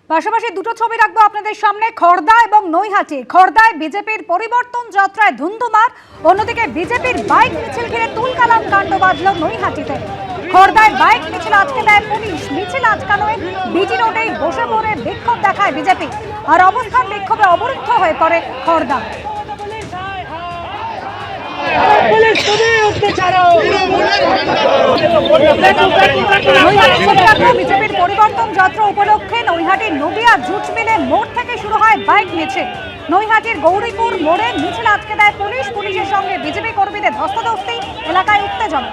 পাশাপাশি দুটো ছবি রাখবো আপনাদের সামনে, খড়দা এবং নৈহাটি। খড়দায় বিজেপির পরিবর্তন যাত্রায় ধুন্ধুমার, অন্যদিকে বিজেপির বাইক মিছিল ঘিরে তুলকালাম কাণ্ড বাজল নৈহাটিতে। খড়দায় বাইক মিছিল আটকে দেয় পুলিশ। মিছিল আটকানোয় বিজি রোডেই বসে পড়ে বিক্ষোভ দেখায় বিজেপি, আর অবস্থান বিক্ষোভে অবরুদ্ধ হয়ে পড়ে খড়দা। বিজেপির পরিবর্তন যাত্রা উপলক্ষে নৈহাটির নদিয়া জুট মিলে মোড় থেকে শুরু হয় বাইক মিছিল। নৈহাটির গৌরীপুর মোড়ে মিছিল আটকে দেয় পুলিশ। পুলিশের সঙ্গে বিজেপি কর্মীদের ধস্তাধস্তি, এলাকায় উত্তেজনা।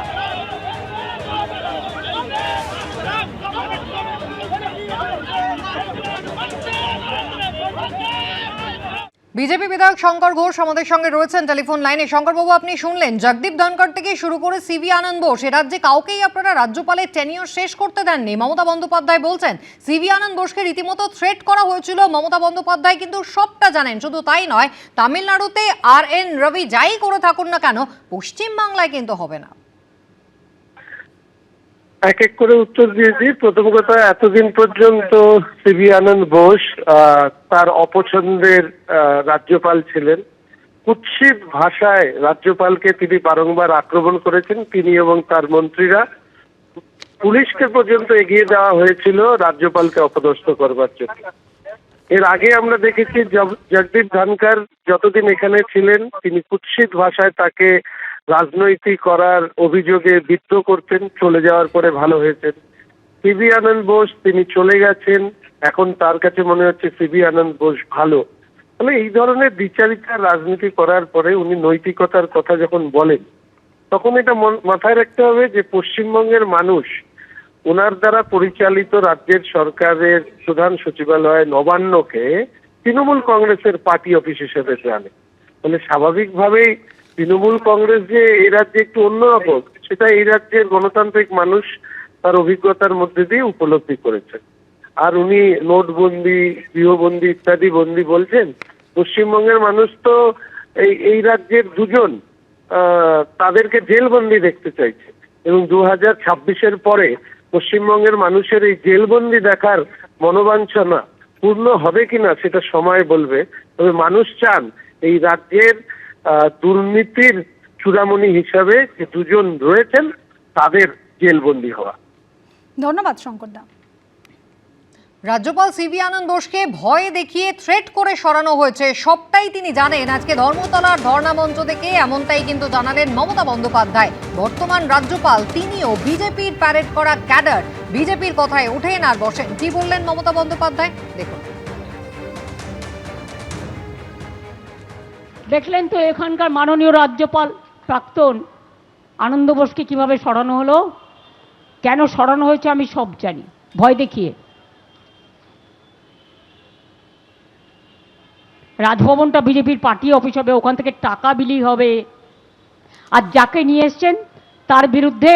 বিজেপি বিধায়ক শঙ্কর ঘোষ আমাদের সঙ্গে রয়েছেন টেলিফোন লাইনে। শঙ্করবাবু, আপনি শুনলেন জগদীপ ধনকর থেকে শুরু করে সিভি আনন্দ বোস, এ রাজ্যে কাউকেই আপনারা রাজ্যপালের টেনিওর শেষ করতে দেননি। মমতা বন্দ্যোপাধ্যায় বলছেন সিভি আনন্দ বোসকে রীতিমতো থ্রেট করা হয়েছিল। মমতা বন্দ্যোপাধ্যায় কিন্তু সবটা জানেন। শুধু তাই নয়, তামিলনাড়ুতে RN রবি যাই করে থাকুন না কেন, পশ্চিমবাংলায় কিন্তু হবে না। এক এক করে উত্তর দিয়েছি। প্রথম কথা, এতদিন পর্যন্ত সিভি আনন্দ বোস তার অপছন্দের রাজ্যপাল ছিলেন। কুৎসিত ভাষায় রাজ্যপালকে তিনি বারংবার আক্রমণ করেছেন। তিনি এবং তার মন্ত্রীরা, পুলিশকে পর্যন্ত এগিয়ে দেওয়া হয়েছিল রাজ্যপালকে অপদস্থ করবার জন্য। এর আগে আমরা দেখেছি জগদীপ ধনকর যতদিন এখানে ছিলেন তিনি কুৎসিত ভাষায় তাকে রাজনৈতিক করার অভিযোগে বিদ্ধ করতেন। চলে যাওয়ার পরে ভালো হয়েছেন। সিভি আনন্দ বোস তিনি চলে গেছেন, এখন তার কাছে মনে হচ্ছে সিভি আনন্দ বোস ভালো। তাহলে এই ধরনের দ্বিচারিতার রাজনীতি করার পরে উনি নৈতিকতার কথা যখন বলেন, তখন এটা মাথায় রাখতে হবে যে পশ্চিমবঙ্গের মানুষ ওনার দ্বারা পরিচালিত রাজ্যের সরকারের প্রধান সচিবালয় নবান্নকে তৃণমূল কংগ্রেসের পার্টি অফিস হিসেবে জানে। মানে স্বাভাবিকভাবেই তৃণমূল কংগ্রেস যে এই রাজ্যে একটু অন্যরকম, সেটা এই রাজ্যের গণতান্ত্রিক মানুষ তার অভিজ্ঞতার মধ্যে দিয়ে উপলব্ধি করেছেন। আর উনি নোটবন্দি, গৃহবন্দী ইত্যাদি বন্দি বলছেন। পশ্চিমবঙ্গের মানুষ তো এই রাজ্যের দুজন তাদেরকে জেলবন্দি দেখতে চাইছে, এবং 2026-এর পরে পশ্চিমবঙ্গের মানুষের এই জেলবন্দি দেখার মনোবাঞ্ছনা পূর্ণ হবে কিনা সেটা সময় বলবে। তবে মানুষ চান এই রাজ্যের দুর্নীতির চূড়ামণি হিসাবে যে দুজন রয়েছেন তাদের জেলবন্দি হওয়া। ধন্যবাদ শঙ্করদা। রাজ্যপাল সিভি আনন্দ বোসকে ভয় দেখিয়ে থ্রেট করে সরানো হয়েছে, সবটাই তিনি জানেন। আজকে ধর্মতলার ধর্ণা মঞ্চ থেকে এমনটাই কিন্তু জানালেন মমতা বন্দ্যোপাধ্যায়। বর্তমান রাজ্যপাল তিনিও বিজেপির প্যারেড করা ক্যাডার, বিজেপির কথায় ওঠেন আর বসেন। কি বললেন মমতা বন্দ্যোপাধ্যায় দেখুন। দেখলেন তো এখানকার মাননীয় রাজ্যপাল প্রাক্তন আনন্দ বোসকে কিভাবে সরানো হলো। কেন সরানো হয়েছে আমি সব জানি, ভয় দেখিয়ে। রাজভবনটা বিজেপির পার্টি অফিস হবে, ওখান থেকে টাকা বিলি হবে। আর যাকে নিয়ে এসছেন তার বিরুদ্ধে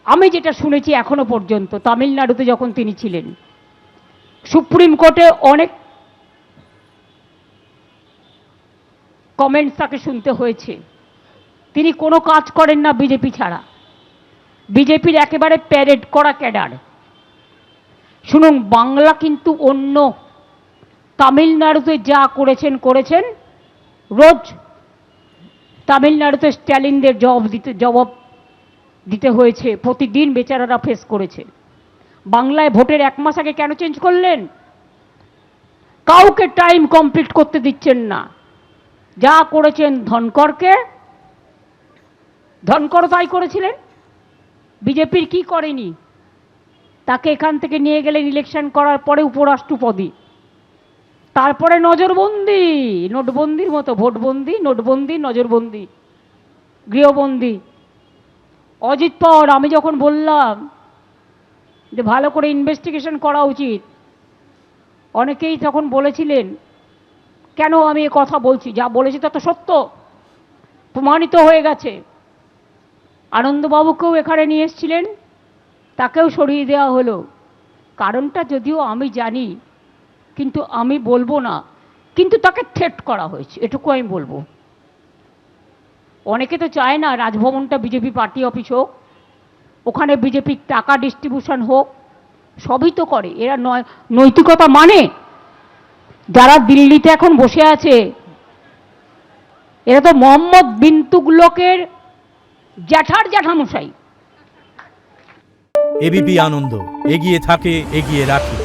আমি যেটা শুনেছি এখনো পর্যন্ত, তামিলনাড়ুতে যখন তিনি ছিলেন, সুপ্রিম কোর্টে অনেক কমেন্টস তাকে শুনতে হয়েছে। তিনি কোনো কাজ করেন না বিজেপি ছাড়া, বিজেপির একেবারে প্যারেড করা ক্যাডার। শুনুন, বাংলা কিন্তু অন্য। তামিলনাড়ুতে যা করেছেন, রোজ তামিলনাড়ুতে স্ট্যালিনদের জবাব দিতে হয়েছে, প্রতিদিন বেচারারা ফেস করেছে। বাংলায় ভোটের 1 মাস আগে কেন চেঞ্জ করলেন? কাউকে টাইম কমপ্লিট করতে দিচ্ছেন না। যা করেছেন ধনকরও তাই করেছিলেন। বিজেপির কি করেনি? তাকে এখান থেকে নিয়ে গেলেন ইলেকশন করার পরে উপরাষ্ট্রপতি, তারপরে নজরবন্দি, নোটবন্দির মতো ভোটবন্দি, নোটবন্দি, নজরবন্দি, গৃহবন্দি। অজিত পাওয়ার আমি যখন বললাম যে ভালো করে ইনভেস্টিগেশন করা উচিত, অনেকেই তখন বলেছিলেন কেন আমি এ কথা বলছি, যা বলেছি তা তো সত্য, প্রমাণিত হয়ে গেছে। আনন্দবাবুকেও এখানে নিয়ে এসেছিলেন, তাকেও সরিয়ে দেওয়া হলো। কারণটা যদিও আমি জানি, কিন্তু আমি বলবো না। কিন্তু তাকে থ্রেট করা হয়েছে, এটুকু আমি বলবো। অনেকে তো চায় না রাজভবনটা বিজেপি পার্টি অফিস হোক, ওখানে বিজেপির টাকা ডিস্ট্রিবিউশন হোক, সবই তো করে এরা। নৈতিকতা মানে যারা দিল্লিতে এখন বসে আছে এরা তো মোহাম্মদ বিন তুগলকের জ্যাঠামশাই। এবিপি আনন্দ, এগিয়ে থাকে, এগিয়ে রাখে।